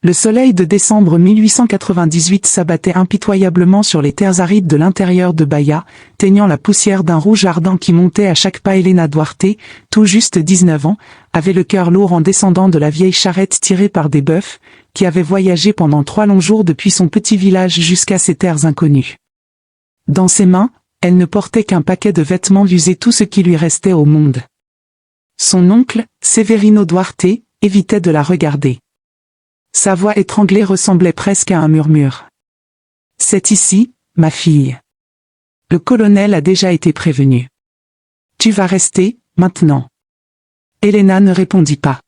Le soleil de décembre 1898 s'abattait impitoyablement sur les terres arides de l'intérieur de Bahia, teignant la poussière d'un rouge ardent qui montait à chaque pas. Helena Duarte, tout juste 19 ans, avait le cœur lourd en descendant de la vieille charrette tirée par des bœufs, qui avait voyagé pendant 3 longs jours depuis son petit village jusqu'à ces terres inconnues. Dans ses mains, elle ne portait qu'un paquet de vêtements usés, tout ce qui lui restait au monde. Son oncle, Severino Duarte, évitait de la regarder. Sa voix étranglée ressemblait presque à un murmure. « C'est ici, ma fille. Le colonel a déjà été prévenu. Tu vas rester, maintenant. » Helena ne répondit pas.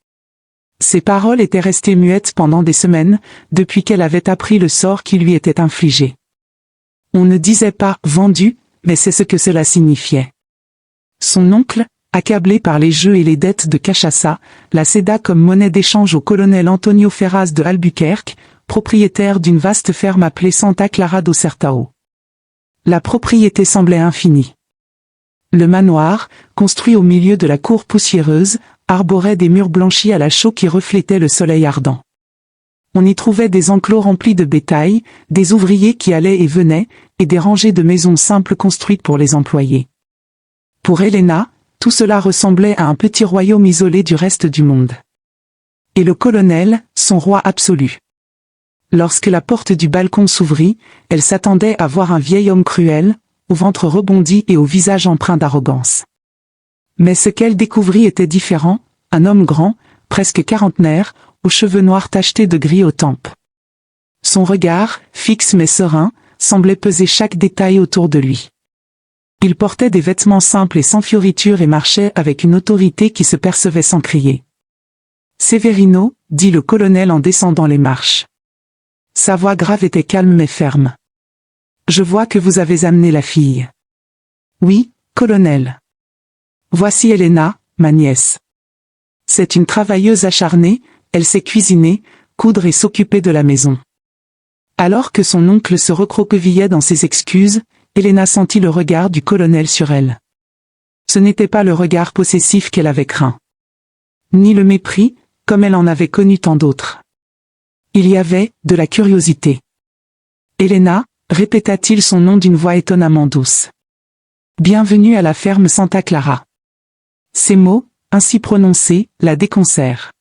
Ses paroles étaient restées muettes pendant des semaines, depuis qu'elle avait appris le sort qui lui était infligé. On ne disait pas « vendu », mais c'est ce que cela signifiait. Son oncle, accablé par les jeux et les dettes de cachaça, la céda comme monnaie d'échange au colonel Antonio Ferraz de Albuquerque, propriétaire d'une vaste ferme appelée Santa Clara do Sertão. La propriété semblait infinie. Le manoir, construit au milieu de la cour poussiéreuse, arborait des murs blanchis à la chaux qui reflétaient le soleil ardent. On y trouvait des enclos remplis de bétail, des ouvriers qui allaient et venaient, et des rangées de maisons simples construites pour les employés. Pour Helena, tout cela ressemblait à un petit royaume isolé du reste du monde. Et le colonel, son roi absolu. Lorsque la porte du balcon s'ouvrit, elle s'attendait à voir un vieil homme cruel, au ventre rebondi et au visage empreint d'arrogance. Mais ce qu'elle découvrit était différent, un homme grand, presque quarantenaire, aux cheveux noirs tachetés de gris aux tempes. Son regard, fixe mais serein, semblait peser chaque détail autour de lui. Il portait des vêtements simples et sans fioritures et marchait avec une autorité qui se percevait sans crier. « Severino », dit le colonel en descendant les marches. Sa voix grave était calme mais ferme. « Je vois que vous avez amené la fille. »« Oui, colonel. Voici Helena, ma nièce. C'est une travailleuse acharnée, elle sait cuisiner, coudre et s'occuper de la maison. » Alors que son oncle se recroquevillait dans ses excuses, Helena sentit le regard du colonel sur elle. Ce n'était pas le regard possessif qu'elle avait craint. Ni le mépris, comme elle en avait connu tant d'autres. Il y avait de la curiosité. « Helena », répéta-t-il son nom d'une voix étonnamment douce. « Bienvenue à la ferme Santa Clara. » Ces mots, ainsi prononcés, la déconcèrent.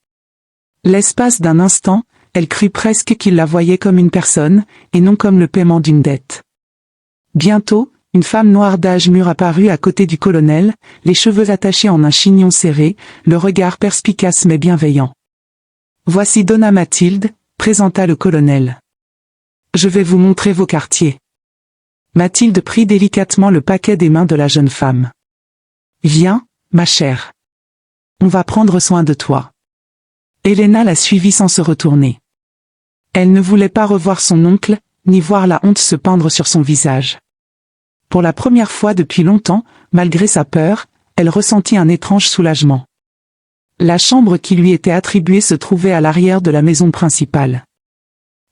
L'espace d'un instant, elle crut presque qu'il la voyait comme une personne, et non comme le paiement d'une dette. Bientôt, une femme noire d'âge mûr apparut à côté du colonel, les cheveux attachés en un chignon serré, le regard perspicace mais bienveillant. « Voici Donna Mathilde », présenta le colonel. « Je vais vous montrer vos quartiers. » Mathilde prit délicatement le paquet des mains de la jeune femme. « Viens, ma chère. On va prendre soin de toi. » Helena la suivit sans se retourner. Elle ne voulait pas revoir son oncle, ni voir la honte se peindre sur son visage. Pour la première fois depuis longtemps, malgré sa peur, elle ressentit un étrange soulagement. La chambre qui lui était attribuée se trouvait à l'arrière de la maison principale.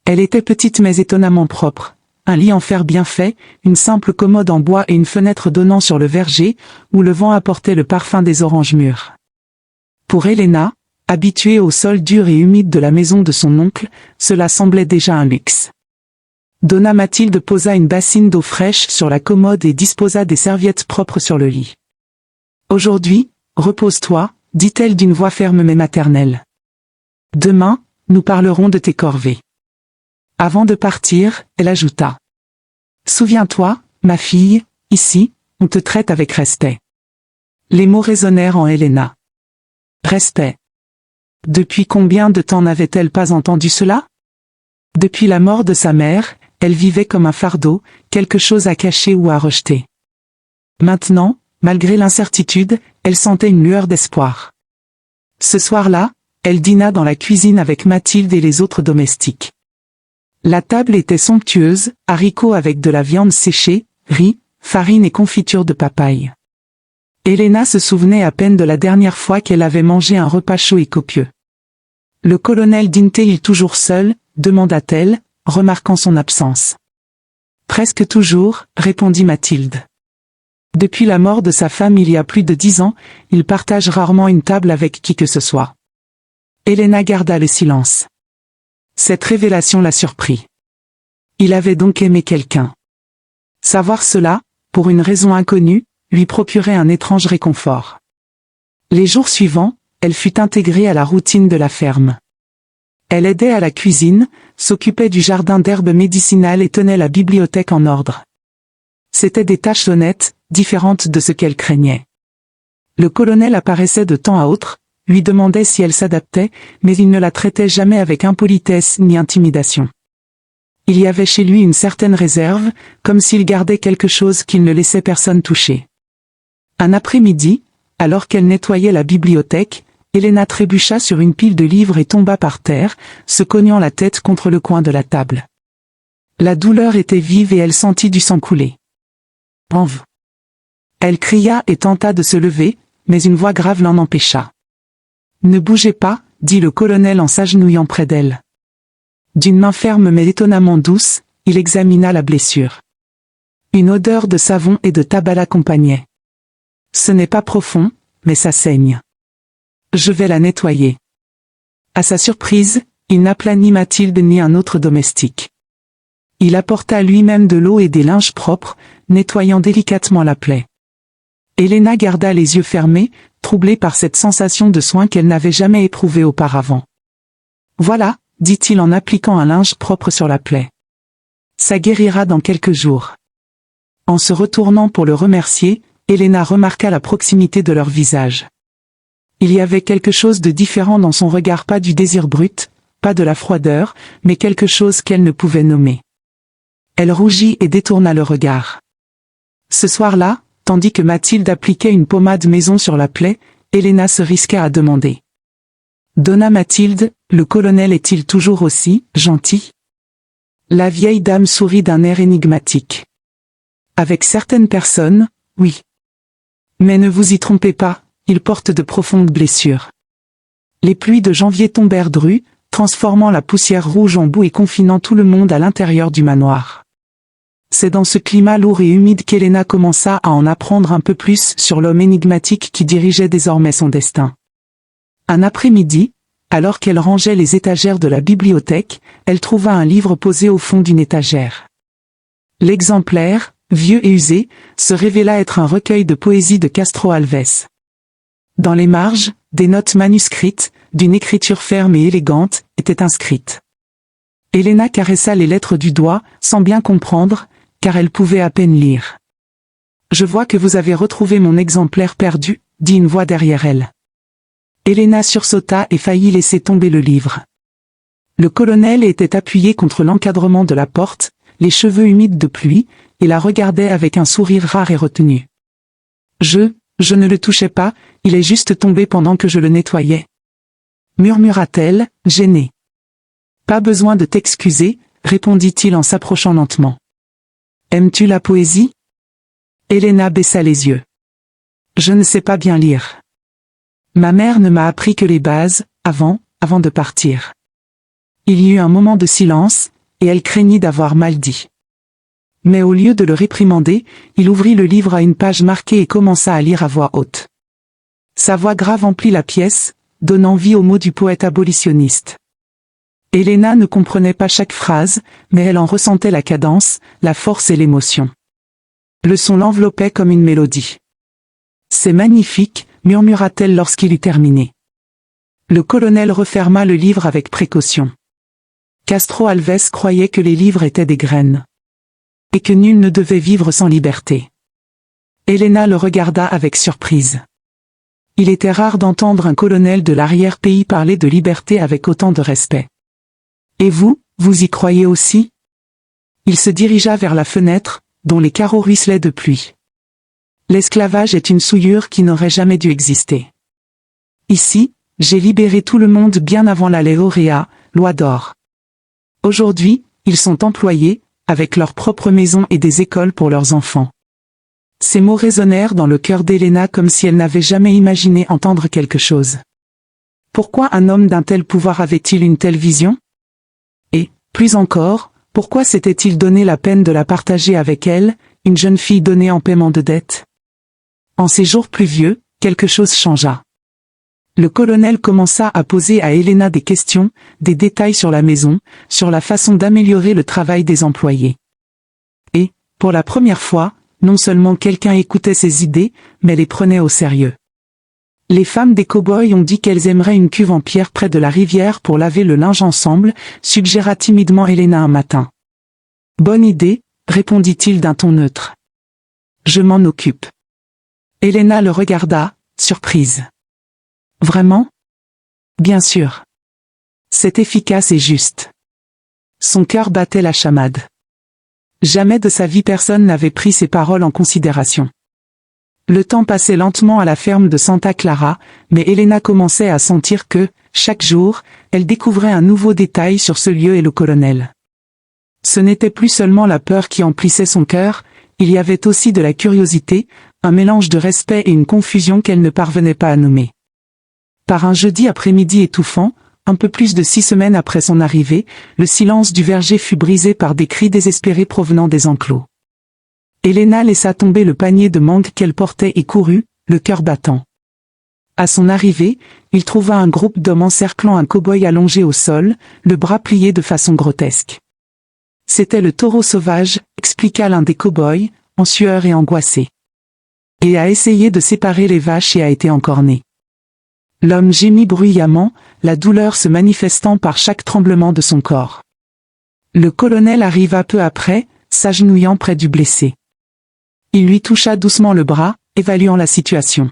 Elle était petite mais étonnamment propre, un lit en fer bien fait, une simple commode en bois et une fenêtre donnant sur le verger, où le vent apportait le parfum des oranges mûres. Pour Helena, habituée au sol dur et humide de la maison de son oncle, cela semblait déjà un luxe. Donna Mathilde posa une bassine d'eau fraîche sur la commode et disposa des serviettes propres sur le lit. « Aujourd'hui, repose-toi », dit-elle d'une voix ferme mais maternelle. « Demain, nous parlerons de tes corvées. » Avant de partir, elle ajouta. « Souviens-toi, ma fille, ici, on te traite avec respect. » Les mots résonnèrent en Helena. Respect. Depuis combien de temps n'avait-elle pas entendu cela? Depuis la mort de sa mère, elle vivait comme un fardeau, quelque chose à cacher ou à rejeter. Maintenant, malgré l'incertitude, elle sentait une lueur d'espoir. Ce soir-là, elle dîna dans la cuisine avec Mathilde et les autres domestiques. La table était somptueuse, haricots avec de la viande séchée, riz, farine et confiture de papaye. Helena se souvenait à peine de la dernière fois qu'elle avait mangé un repas chaud et copieux. « Le colonel dîne-t-il toujours seul ?» demanda-t-elle, remarquant son absence. « Presque toujours », répondit Mathilde. Depuis la mort de sa femme il y a plus de 10 ans, il partage rarement une table avec qui que ce soit. Helena garda le silence. Cette révélation l'a surpris. Il avait donc aimé quelqu'un. Savoir cela, pour une raison inconnue, lui procurait un étrange réconfort. Les jours suivants, elle fut intégrée à la routine de la ferme. Elle aidait à la cuisine, s'occupait du jardin d'herbes médicinales et tenait la bibliothèque en ordre. C'étaient des tâches honnêtes, différentes de ce qu'elle craignait. Le colonel apparaissait de temps à autre, lui demandait si elle s'adaptait, mais il ne la traitait jamais avec impolitesse ni intimidation. Il y avait chez lui une certaine réserve, comme s'il gardait quelque chose qu'il ne laissait personne toucher. Un après-midi, alors qu'elle nettoyait la bibliothèque, Elena trébucha sur une pile de livres et tomba par terre, se cognant la tête contre le coin de la table. La douleur était vive et elle sentit du sang couler. « Enve !» Elle cria et tenta de se lever, mais une voix grave l'en empêcha. « Ne bougez pas, dit le colonel en s'agenouillant près d'elle. D'une main ferme mais étonnamment douce, il examina la blessure. Une odeur de savon et de tabac l'accompagnait. « Ce n'est pas profond, mais ça saigne. Je vais la nettoyer. » À sa surprise, il n'appela ni Mathilde ni un autre domestique. Il apporta lui-même de l'eau et des linges propres, nettoyant délicatement la plaie. Elena garda les yeux fermés, troublée par cette sensation de soin qu'elle n'avait jamais éprouvée auparavant. « Voilà, » dit-il en appliquant un linge propre sur la plaie. « Ça guérira dans quelques jours. » En se retournant pour le remercier, Elena remarqua la proximité de leur visage. Il y avait quelque chose de différent dans son regard, pas du désir brut, pas de la froideur, mais quelque chose qu'elle ne pouvait nommer. Elle rougit et détourna le regard. Ce soir-là, tandis que Mathilde appliquait une pommade maison sur la plaie, Elena se risqua à demander. « Donna Mathilde, le colonel est-il toujours aussi gentil ?» La vieille dame sourit d'un air énigmatique. « Avec certaines personnes, oui. Mais ne vous y trompez pas, il porte de profondes blessures. » Les pluies de janvier tombèrent dru, transformant la poussière rouge en boue et confinant tout le monde à l'intérieur du manoir. C'est dans ce climat lourd et humide qu'Elena commença à en apprendre un peu plus sur l'homme énigmatique qui dirigeait désormais son destin. Un après-midi, alors qu'elle rangeait les étagères de la bibliothèque, elle trouva un livre posé au fond d'une étagère. L'exemplaire, vieux et usé, se révéla être un recueil de poésie de Castro Alves. Dans les marges, des notes manuscrites, d'une écriture ferme et élégante, étaient inscrites. Elena caressa les lettres du doigt, sans bien comprendre, car elle pouvait à peine lire. « Je vois que vous avez retrouvé mon exemplaire perdu, » dit une voix derrière elle. Elena sursauta et faillit laisser tomber le livre. Le colonel était appuyé contre l'encadrement de la porte, les cheveux humides de pluie, et la regardait avec un sourire rare et retenu. « Je ne le touchais pas, il est juste tombé pendant que je le nettoyais. » murmura-t-elle, gênée. « Pas besoin de t'excuser, » répondit-il en s'approchant lentement. « Aimes-tu la poésie ?» Elena baissa les yeux. « Je ne sais pas bien lire. Ma mère ne m'a appris que les bases, avant de partir. » Il y eut un moment de silence, et elle craignit d'avoir mal dit. Mais au lieu de le réprimander, il ouvrit le livre à une page marquée et commença à lire à voix haute. Sa voix grave emplit la pièce, donnant vie aux mots du poète abolitionniste. Elena ne comprenait pas chaque phrase, mais elle en ressentait la cadence, la force et l'émotion. Le son l'enveloppait comme une mélodie. « C'est magnifique », murmura-t-elle lorsqu'il eut terminé. Le colonel referma le livre avec précaution. Castro Alves croyait que les livres étaient des graines. Et que nul ne devait vivre sans liberté. Elena le regarda avec surprise. Il était rare d'entendre un colonel de l'arrière-pays parler de liberté avec autant de respect. « Et vous, vous y croyez aussi ?» Il se dirigea vers la fenêtre, dont les carreaux ruisselaient de pluie. L'esclavage est une souillure qui n'aurait jamais dû exister. Ici, j'ai libéré tout le monde bien avant la ley Aurea, loi d'or. Aujourd'hui, ils sont employés, avec leurs propres maisons et des écoles pour leurs enfants. Ces mots résonnèrent dans le cœur d'Elena comme si elle n'avait jamais imaginé entendre quelque chose. Pourquoi un homme d'un tel pouvoir avait-il une telle vision? Et, plus encore, pourquoi s'était-il donné la peine de la partager avec elle, une jeune fille donnée en paiement de dettes? En ces jours pluvieux, quelque chose changea. Le colonel commença à poser à Elena des questions, des détails sur la maison, sur la façon d'améliorer le travail des employés. Et, pour la première fois, non seulement quelqu'un écoutait ses idées, mais les prenait au sérieux. Les femmes des cow-boys ont dit qu'elles aimeraient une cuve en pierre près de la rivière pour laver le linge ensemble, suggéra timidement Elena un matin. Bonne idée, répondit-il d'un ton neutre. Je m'en occupe. Elena le regarda, surprise. Vraiment? Bien sûr. C'est efficace et juste. Son cœur battait la chamade. Jamais de sa vie personne n'avait pris ses paroles en considération. Le temps passait lentement à la ferme de Santa Clara, mais Elena commençait à sentir que, chaque jour, elle découvrait un nouveau détail sur ce lieu et le colonel. Ce n'était plus seulement la peur qui emplissait son cœur, il y avait aussi de la curiosité, un mélange de respect et une confusion qu'elle ne parvenait pas à nommer. Par un jeudi après-midi étouffant, un peu plus de 6 semaines après son arrivée, le silence du verger fut brisé par des cris désespérés provenant des enclos. Elena laissa tomber le panier de mangue qu'elle portait et courut, le cœur battant. À son arrivée, il trouva un groupe d'hommes encerclant un cow-boy allongé au sol, le bras plié de façon grotesque. C'était le taureau sauvage, expliqua l'un des cow-boys, en sueur et angoissé. Et a essayé de séparer les vaches et a été encorné. L'homme gémit bruyamment, la douleur se manifestant par chaque tremblement de son corps. Le colonel arriva peu après, s'agenouillant près du blessé. Il lui toucha doucement le bras, évaluant la situation.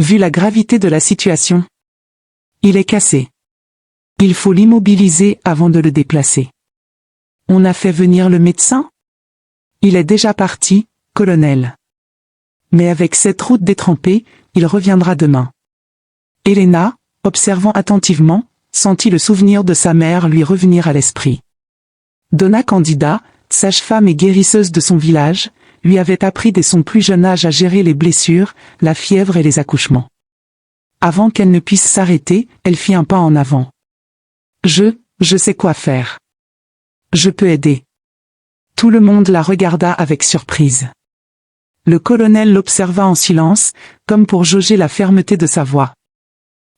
Vu la gravité de la situation, il est cassé. Il faut l'immobiliser avant de le déplacer. On a fait venir le médecin? Il est déjà parti, colonel. Mais avec cette route détrempée, il reviendra demain. Elena, observant attentivement, sentit le souvenir de sa mère lui revenir à l'esprit. Donna Candida, sage-femme et guérisseuse de son village, lui avait appris dès son plus jeune âge à gérer les blessures, la fièvre et les accouchements. Avant qu'elle ne puisse s'arrêter, elle fit un pas en avant. Je sais quoi faire. Je peux aider. Tout le monde la regarda avec surprise. Le colonel l'observa en silence, comme pour jauger la fermeté de sa voix.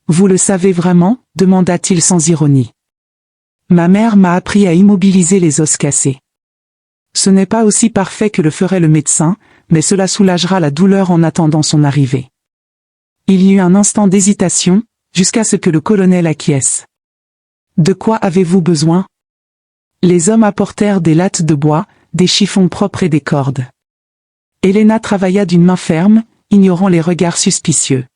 Vous le savez vraiment? Demanda-t-il sans ironie. Ma mère m'a appris à immobiliser les os cassés. Ce n'est pas aussi parfait que le ferait le médecin, mais cela soulagera la douleur en attendant son arrivée. Il y eut un instant d'hésitation, jusqu'à ce que le colonel acquiesce. De quoi avez-vous besoin? Les hommes apportèrent des lattes de bois, des chiffons propres et des cordes. Elena travailla d'une main ferme, ignorant les regards suspicieux.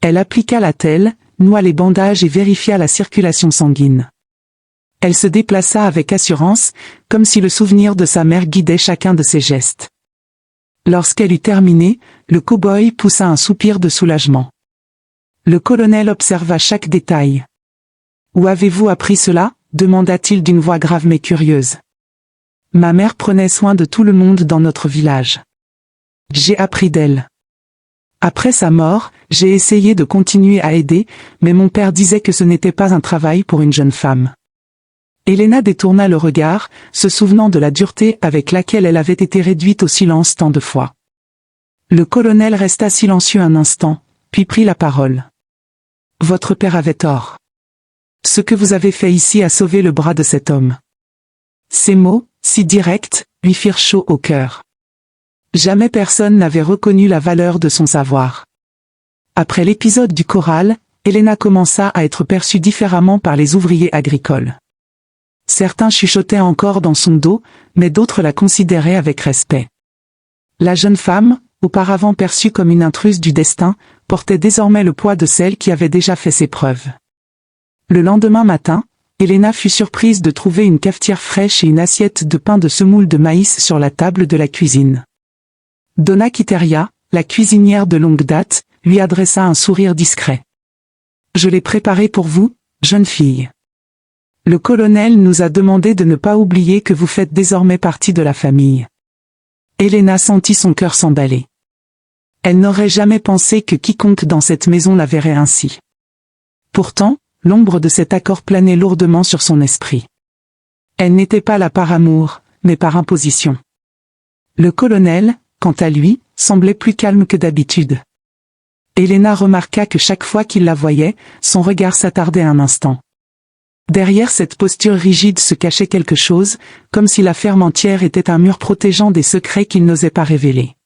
Elle appliqua la telle, noua les bandages et vérifia la circulation sanguine. Elle se déplaça avec assurance, comme si le souvenir de sa mère guidait chacun de ses gestes. Lorsqu'elle eut terminé, le cow-boy poussa un soupir de soulagement. Le colonel observa chaque détail. « Où avez-vous appris cela ?» demanda-t-il d'une voix grave mais curieuse. « Ma mère prenait soin de tout le monde dans notre village. J'ai appris d'elle. Après sa mort, j'ai essayé de continuer à aider, mais mon père disait que ce n'était pas un travail pour une jeune femme. » Elena détourna le regard, se souvenant de la dureté avec laquelle elle avait été réduite au silence tant de fois. Le colonel resta silencieux un instant, puis prit la parole. « Votre père avait tort. Ce que vous avez fait ici a sauvé le bras de cet homme. » Ces mots, si directs, lui firent chaud au cœur. Jamais personne n'avait reconnu la valeur de son savoir. Après l'épisode du corral, Elena commença à être perçue différemment par les ouvriers agricoles. Certains chuchotaient encore dans son dos, mais d'autres la considéraient avec respect. La jeune femme, auparavant perçue comme une intruse du destin, portait désormais le poids de celle qui avait déjà fait ses preuves. Le lendemain matin, Elena fut surprise de trouver une cafetière fraîche et une assiette de pain de semoule de maïs sur la table de la cuisine. Donna Quiteria, la cuisinière de longue date, lui adressa un sourire discret. « Je l'ai préparé pour vous, jeune fille. Le colonel nous a demandé de ne pas oublier que vous faites désormais partie de la famille. » Elena sentit son cœur s'emballer. Elle n'aurait jamais pensé que quiconque dans cette maison la verrait ainsi. Pourtant, l'ombre de cet accord planait lourdement sur son esprit. Elle n'était pas là par amour, mais par imposition. Le colonel, quant à lui, semblait plus calme que d'habitude. Elena remarqua que chaque fois qu'il la voyait, son regard s'attardait un instant. Derrière cette posture rigide se cachait quelque chose, comme si la ferme entière était un mur protégeant des secrets qu'il n'osait pas révéler.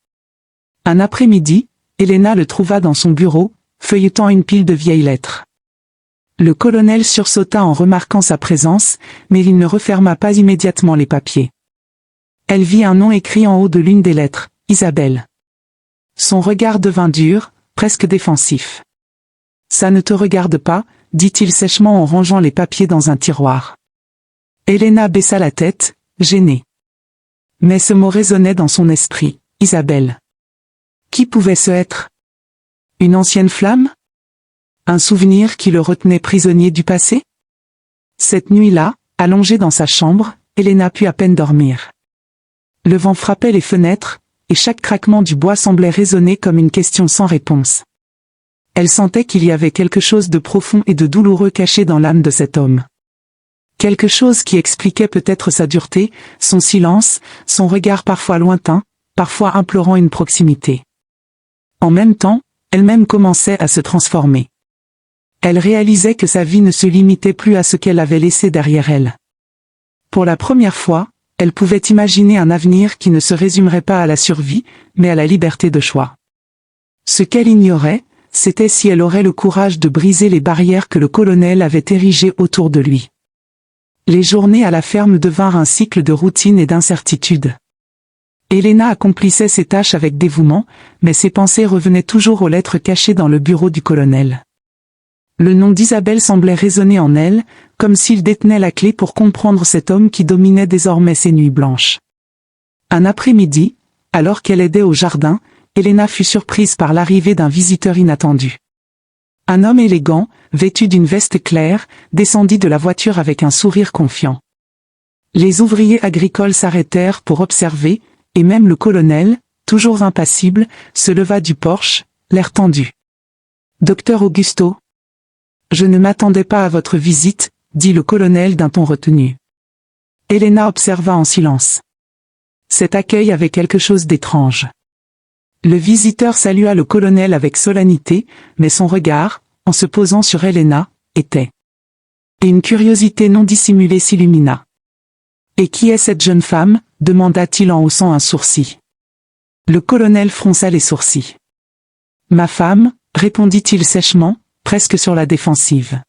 Un après-midi, Elena le trouva dans son bureau, feuilletant une pile de vieilles lettres. Le colonel sursauta en remarquant sa présence, mais il ne referma pas immédiatement les papiers. Elle vit un nom écrit en haut de l'une des lettres, Isabelle. Son regard devint dur, presque défensif. « Ça ne te regarde pas », dit-il sèchement en rangeant les papiers dans un tiroir. Elena baissa la tête, gênée. Mais ce mot résonnait dans son esprit, Isabelle. Qui pouvait ce être? Une ancienne flamme? Un souvenir qui le retenait prisonnier du passé? Cette nuit-là, allongée dans sa chambre, Elena put à peine dormir. Le vent frappait les fenêtres, et chaque craquement du bois semblait résonner comme une question sans réponse. Elle sentait qu'il y avait quelque chose de profond et de douloureux caché dans l'âme de cet homme. Quelque chose qui expliquait peut-être sa dureté, son silence, son regard parfois lointain, parfois implorant une proximité. En même temps, elle-même commençait à se transformer. Elle réalisait que sa vie ne se limitait plus à ce qu'elle avait laissé derrière elle. Pour la première fois, elle pouvait imaginer un avenir qui ne se résumerait pas à la survie, mais à la liberté de choix. Ce qu'elle ignorait, c'était si elle aurait le courage de briser les barrières que le colonel avait érigées autour de lui. Les journées à la ferme devinrent un cycle de routine et d'incertitude. Elena accomplissait ses tâches avec dévouement, mais ses pensées revenaient toujours aux lettres cachées dans le bureau du colonel. Le nom d'Isabelle semblait résonner en elle, comme s'il détenait la clé pour comprendre cet homme qui dominait désormais ses nuits blanches. Un après-midi, alors qu'elle aidait au jardin, Elena fut surprise par l'arrivée d'un visiteur inattendu. Un homme élégant, vêtu d'une veste claire, descendit de la voiture avec un sourire confiant. Les ouvriers agricoles s'arrêtèrent pour observer, et même le colonel, toujours impassible, se leva du porche, l'air tendu. « Docteur Augusto ?» « Je ne m'attendais pas à votre visite, » dit le colonel d'un ton retenu. Elena observa en silence. Cet accueil avait quelque chose d'étrange. Le visiteur salua le colonel avec solennité, mais son regard, en se posant sur Elena, était. Et une curiosité non dissimulée s'illumina. « Et qui est cette jeune femme ?» demanda-t-il en haussant un sourcil. Le colonel fronça les sourcils. « Ma femme » répondit-il sèchement, presque sur la défensive.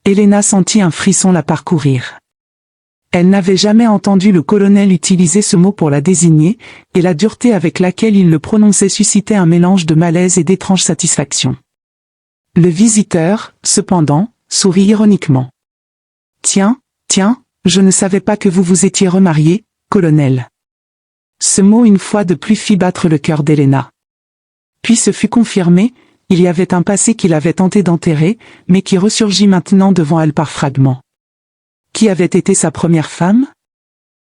Elena sentit un frisson la parcourir. Elle n'avait jamais entendu le colonel utiliser ce mot pour la désigner, et la dureté avec laquelle il le prononçait suscitait un mélange de malaise et d'étrange satisfaction. Le visiteur, cependant, sourit ironiquement. « Tiens, je ne savais pas que vous vous étiez remarié, colonel. » Ce mot une fois de plus fit battre le cœur d'Elena. Puis ce fut confirmé, il y avait un passé qu'il avait tenté d'enterrer, mais qui ressurgit maintenant devant elle par fragments. Qui avait été sa première femme?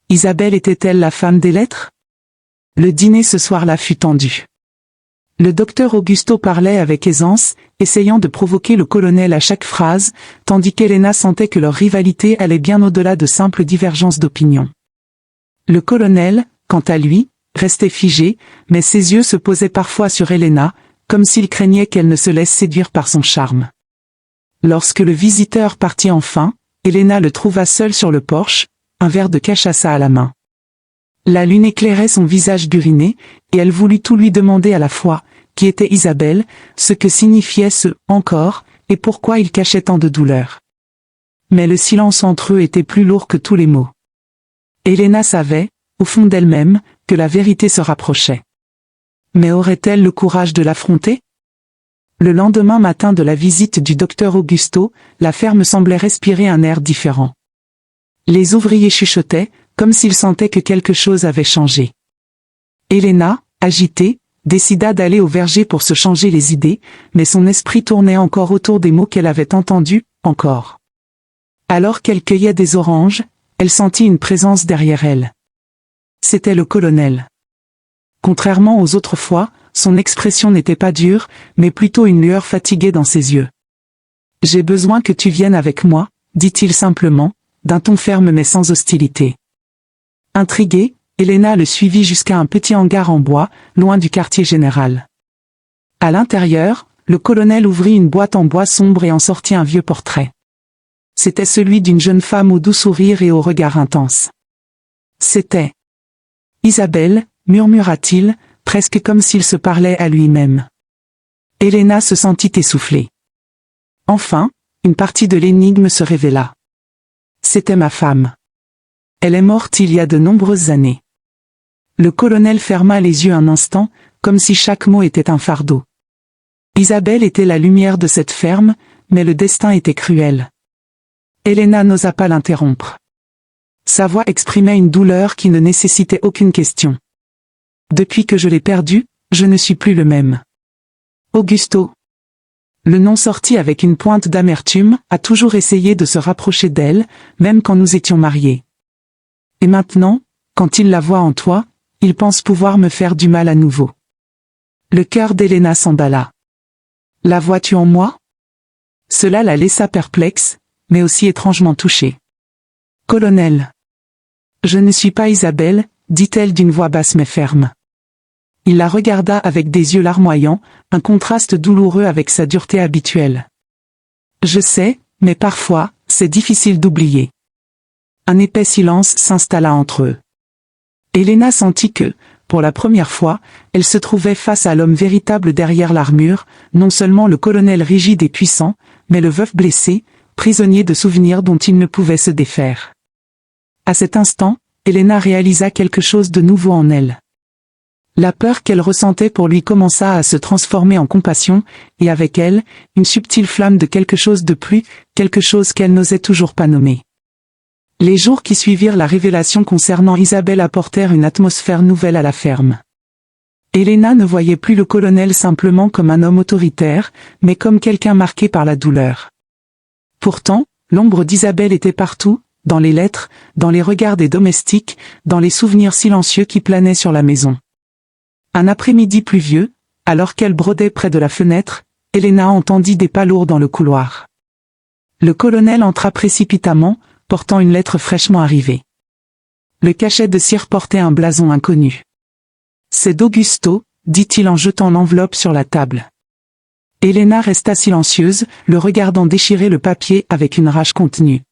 Isabelle était-elle la femme des lettres? Le dîner ce soir-là fut tendu. Le docteur Augusto parlait avec aisance, essayant de provoquer le colonel à chaque phrase, tandis qu'Elena sentait que leur rivalité allait bien au-delà de simples divergences d'opinion. Le colonel, quant à lui, restait figé, mais ses yeux se posaient parfois sur Elena, comme s'il craignait qu'elle ne se laisse séduire par son charme. Lorsque le visiteur partit enfin, Elena le trouva seul sur le porche, un verre de cachaça à la main. La lune éclairait son visage buriné, et elle voulut tout lui demander à la fois, qui était Isabelle, ce que signifiait ce « encore » et pourquoi il cachait tant de douleur. Mais le silence entre eux était plus lourd que tous les mots. Elena savait, au fond d'elle-même, que la vérité se rapprochait. Mais aurait-elle le courage de l'affronter? Le lendemain matin de la visite du docteur Augusto, la ferme semblait respirer un air différent. Les ouvriers chuchotaient, comme s'ils sentaient que quelque chose avait changé. Elena, agitée, décida d'aller au verger pour se changer les idées, mais son esprit tournait encore autour des mots qu'elle avait entendus, encore. Alors qu'elle cueillait des oranges, elle sentit une présence derrière elle. C'était le colonel. Contrairement aux autres fois, son expression n'était pas dure, mais plutôt une lueur fatiguée dans ses yeux. « J'ai besoin que tu viennes avec moi », dit-il simplement, d'un ton ferme mais sans hostilité. Intriguée, Elena le suivit jusqu'à un petit hangar en bois, loin du quartier général. À l'intérieur, le colonel ouvrit une boîte en bois sombre et en sortit un vieux portrait. C'était celui d'une jeune femme au doux sourire et au regard intense. C'était Isabelle, murmura-t-il, presque comme s'il se parlait à lui-même. Helena se sentit essoufflée. Enfin, une partie de l'énigme se révéla. C'était ma femme. Elle est morte il y a de nombreuses années. Le colonel ferma les yeux un instant, comme si chaque mot était un fardeau. Isabelle était la lumière de cette ferme, mais le destin était cruel. Helena n'osa pas l'interrompre. Sa voix exprimait une douleur qui ne nécessitait aucune question. Depuis que je l'ai perdue, je ne suis plus le même. Augusto. Le nom sortit avec une pointe d'amertume, a toujours essayé de se rapprocher d'elle, même quand nous étions mariés. Et maintenant, quand il la voit en toi, il pense pouvoir me faire du mal à nouveau. Le cœur d'Helena s'emballa. La vois-tu en moi? Cela la laissa perplexe, mais aussi étrangement touchée. Colonel. Je ne suis pas Isabelle, dit-elle d'une voix basse mais ferme. Il la regarda avec des yeux larmoyants, un contraste douloureux avec sa dureté habituelle. Je sais, mais parfois, c'est difficile d'oublier. Un épais silence s'installa entre eux. Helena sentit que, pour la première fois, elle se trouvait face à l'homme véritable derrière l'armure, non seulement le colonel rigide et puissant, mais le veuf blessé, prisonnier de souvenirs dont il ne pouvait se défaire. À cet instant, Helena réalisa quelque chose de nouveau en elle. La peur qu'elle ressentait pour lui commença à se transformer en compassion, et avec elle, une subtile flamme de quelque chose de plus, quelque chose qu'elle n'osait toujours pas nommer. Les jours qui suivirent la révélation concernant Isabelle apportèrent une atmosphère nouvelle à la ferme. Helena ne voyait plus le colonel simplement comme un homme autoritaire, mais comme quelqu'un marqué par la douleur. Pourtant, l'ombre d'Isabelle était partout, dans les lettres, dans les regards des domestiques, dans les souvenirs silencieux qui planaient sur la maison. Un après-midi pluvieux, alors qu'elle brodait près de la fenêtre, Helena entendit des pas lourds dans le couloir. Le colonel entra précipitamment, portant une lettre fraîchement arrivée. Le cachet de cire portait un blason inconnu. « C'est d'Augusto », dit-il en jetant l'enveloppe sur la table. Helena resta silencieuse, le regardant déchirer le papier avec une rage contenue.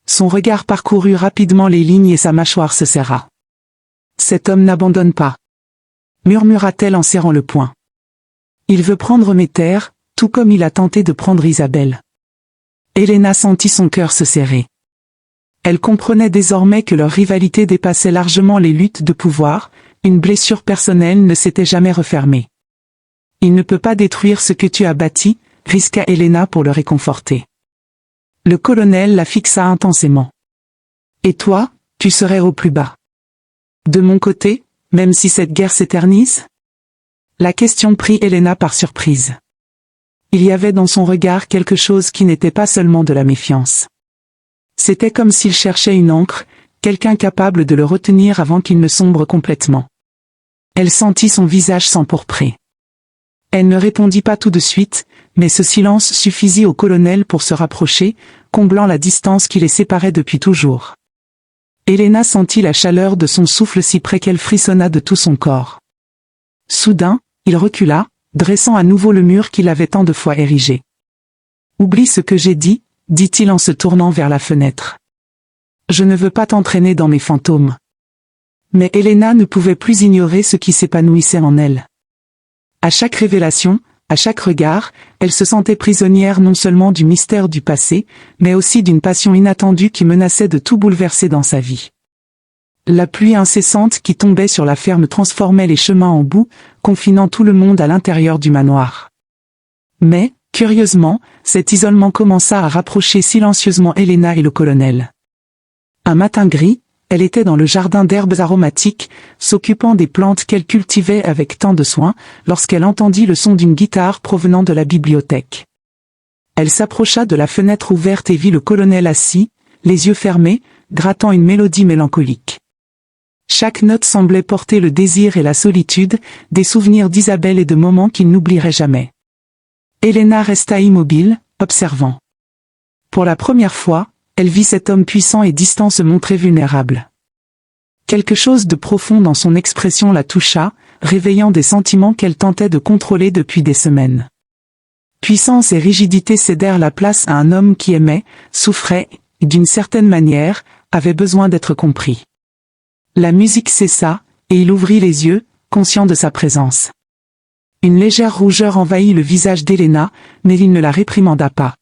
Son regard parcourut rapidement les lignes et sa mâchoire se serra. « Cet homme n'abandonne pas », murmura-t-elle en serrant le poing. « Il veut prendre mes terres, tout comme il a tenté de prendre Isabelle. » Helena sentit son cœur se serrer. Elle comprenait désormais que leur rivalité dépassait largement les luttes de pouvoir, une blessure personnelle ne s'était jamais refermée. « Il ne peut pas détruire ce que tu as bâti », risqua Helena pour le réconforter. Le colonel la fixa intensément. « Et toi, tu serais au plus bas. De mon côté, même si cette guerre s'éternise ?» La question prit Helena par surprise. Il y avait dans son regard quelque chose qui n'était pas seulement de la méfiance. C'était comme s'il cherchait une ancre, quelqu'un capable de le retenir avant qu'il ne sombre complètement. Elle sentit son visage s'empourprer. Elle ne répondit pas tout de suite, mais ce silence suffisit au colonel pour se rapprocher, comblant la distance qui les séparait depuis toujours. Helena sentit la chaleur de son souffle si près qu'elle frissonna de tout son corps. Soudain, il recula, dressant à nouveau le mur qu'il avait tant de fois érigé. « Oublie ce que j'ai dit », dit-il en se tournant vers la fenêtre. « Je ne veux pas t'entraîner dans mes fantômes. » Mais Helena ne pouvait plus ignorer ce qui s'épanouissait en elle. À chaque révélation, à chaque regard, elle se sentait prisonnière non seulement du mystère du passé, mais aussi d'une passion inattendue qui menaçait de tout bouleverser dans sa vie. La pluie incessante qui tombait sur la ferme transformait les chemins en boue, confinant tout le monde à l'intérieur du manoir. Mais, curieusement, cet isolement commença à rapprocher silencieusement Helena et le colonel. Un matin gris, elle était dans le jardin d'herbes aromatiques, s'occupant des plantes qu'elle cultivait avec tant de soin, lorsqu'elle entendit le son d'une guitare provenant de la bibliothèque. Elle s'approcha de la fenêtre ouverte et vit le colonel assis, les yeux fermés, grattant une mélodie mélancolique. Chaque note semblait porter le désir et la solitude, des souvenirs d'Isabelle et de moments qu'il n'oublierait jamais. Helena resta immobile, observant. Pour la première fois, elle vit cet homme puissant et distant se montrer vulnérable. Quelque chose de profond dans son expression la toucha, réveillant des sentiments qu'elle tentait de contrôler depuis des semaines. Puissance et rigidité cédèrent la place à un homme qui aimait, souffrait, et d'une certaine manière, avait besoin d'être compris. La musique cessa, et il ouvrit les yeux, conscient de sa présence. Une légère rougeur envahit le visage d'Elena, mais il ne la réprimanda pas.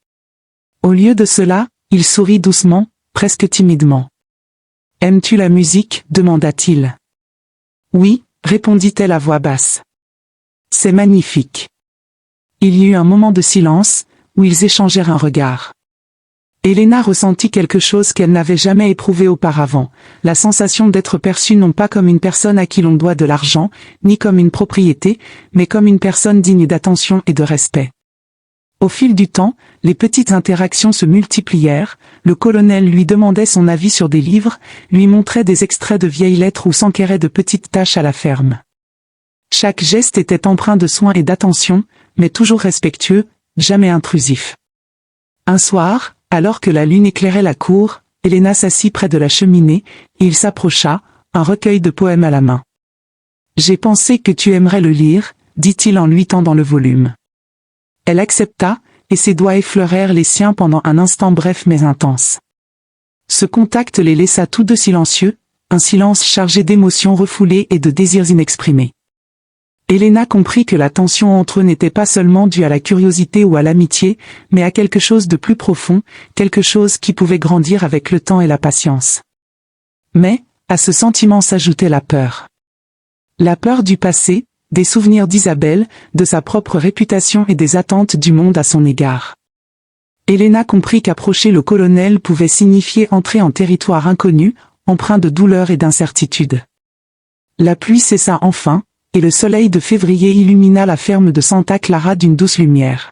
Au lieu de cela, il sourit doucement, presque timidement. « Aimes-tu la musique » demanda-t-il. « Oui » répondit-elle à voix basse. « C'est magnifique. » Il y eut un moment de silence, où ils échangèrent un regard. Elena ressentit quelque chose qu'elle n'avait jamais éprouvé auparavant, la sensation d'être perçue non pas comme une personne à qui l'on doit de l'argent, ni comme une propriété, mais comme une personne digne d'attention et de respect. Au fil du temps, les petites interactions se multiplièrent, le colonel lui demandait son avis sur des livres, lui montrait des extraits de vieilles lettres ou s'enquérait de petites tâches à la ferme. Chaque geste était empreint de soin et d'attention, mais toujours respectueux, jamais intrusif. Un soir, alors que la lune éclairait la cour, Elena s'assit près de la cheminée, et il s'approcha, un recueil de poèmes à la main. « J'ai pensé que tu aimerais le lire », dit-il en lui tendant le volume. Elle accepta, et ses doigts effleurèrent les siens pendant un instant bref mais intense. Ce contact les laissa tous deux silencieux, un silence chargé d'émotions refoulées et de désirs inexprimés. Elena comprit que la tension entre eux n'était pas seulement due à la curiosité ou à l'amitié, mais à quelque chose de plus profond, quelque chose qui pouvait grandir avec le temps et la patience. Mais, à ce sentiment s'ajoutait la peur. La peur du passé, des souvenirs d'Isabelle, de sa propre réputation et des attentes du monde à son égard. Elena comprit qu'approcher le colonel pouvait signifier entrer en territoire inconnu, empreint de douleur et d'incertitude. La pluie cessa enfin, et le soleil de février illumina la ferme de Santa Clara d'une douce lumière.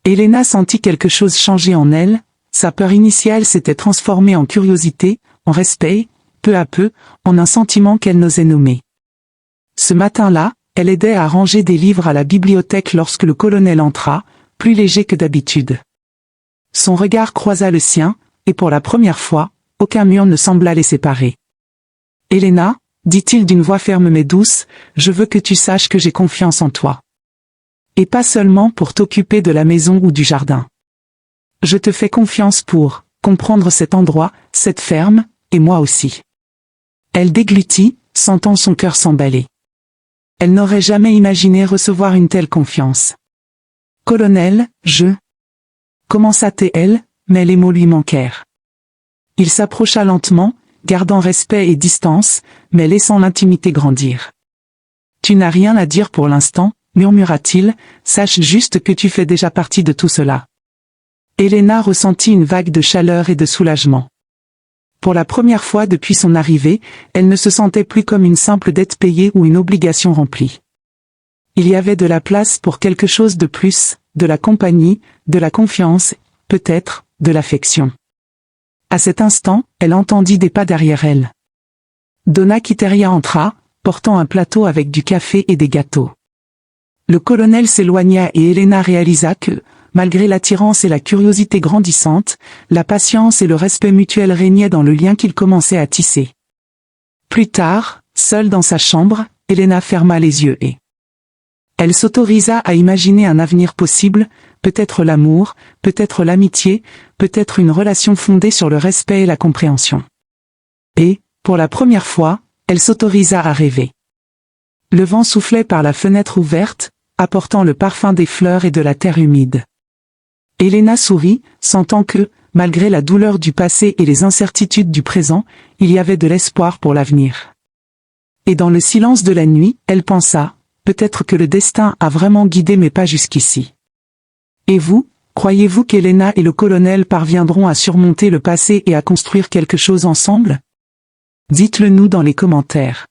Elena sentit quelque chose changer en elle, sa peur initiale s'était transformée en curiosité, en respect, peu à peu, en un sentiment qu'elle n'osait nommer. Ce matin-là, elle aidait à ranger des livres à la bibliothèque lorsque le colonel entra, plus léger que d'habitude. Son regard croisa le sien, et pour la première fois, aucun mur ne sembla les séparer. « Elena » dit-il d'une voix ferme mais douce, « je veux que tu saches que j'ai confiance en toi. Et pas seulement pour t'occuper de la maison ou du jardin. Je te fais confiance pour comprendre cet endroit, cette ferme, et moi aussi. » Elle déglutit, sentant son cœur s'emballer. Elle n'aurait jamais imaginé recevoir une telle confiance. « Colonel, je... » commença-t-elle, mais les mots lui manquèrent. Il s'approcha lentement, gardant respect et distance, mais laissant l'intimité grandir. « Tu n'as rien à dire pour l'instant, » murmura-t-il, « sache juste que tu fais déjà partie de tout cela. » Elena ressentit une vague de chaleur et de soulagement. Pour la première fois depuis son arrivée, elle ne se sentait plus comme une simple dette payée ou une obligation remplie. Il y avait de la place pour quelque chose de plus, de la compagnie, de la confiance, peut-être, de l'affection. À cet instant, elle entendit des pas derrière elle. Donna Quiteria entra, portant un plateau avec du café et des gâteaux. Le colonel s'éloigna et Elena réalisa que, malgré l'attirance et la curiosité grandissante, la patience et le respect mutuel régnaient dans le lien qu'ils commençaient à tisser. Plus tard, seule dans sa chambre, Elena ferma les yeux et elle s'autorisa à imaginer un avenir possible, peut-être l'amour, peut-être l'amitié, peut-être une relation fondée sur le respect et la compréhension. Et, pour la première fois, elle s'autorisa à rêver. Le vent soufflait par la fenêtre ouverte, apportant le parfum des fleurs et de la terre humide. Elena sourit, sentant que, malgré la douleur du passé et les incertitudes du présent, il y avait de l'espoir pour l'avenir. Et dans le silence de la nuit, elle pensa, peut-être que le destin a vraiment guidé mes pas jusqu'ici. Et vous, croyez-vous qu'Elena et le colonel parviendront à surmonter le passé et à construire quelque chose ensemble? Dites-le nous dans les commentaires.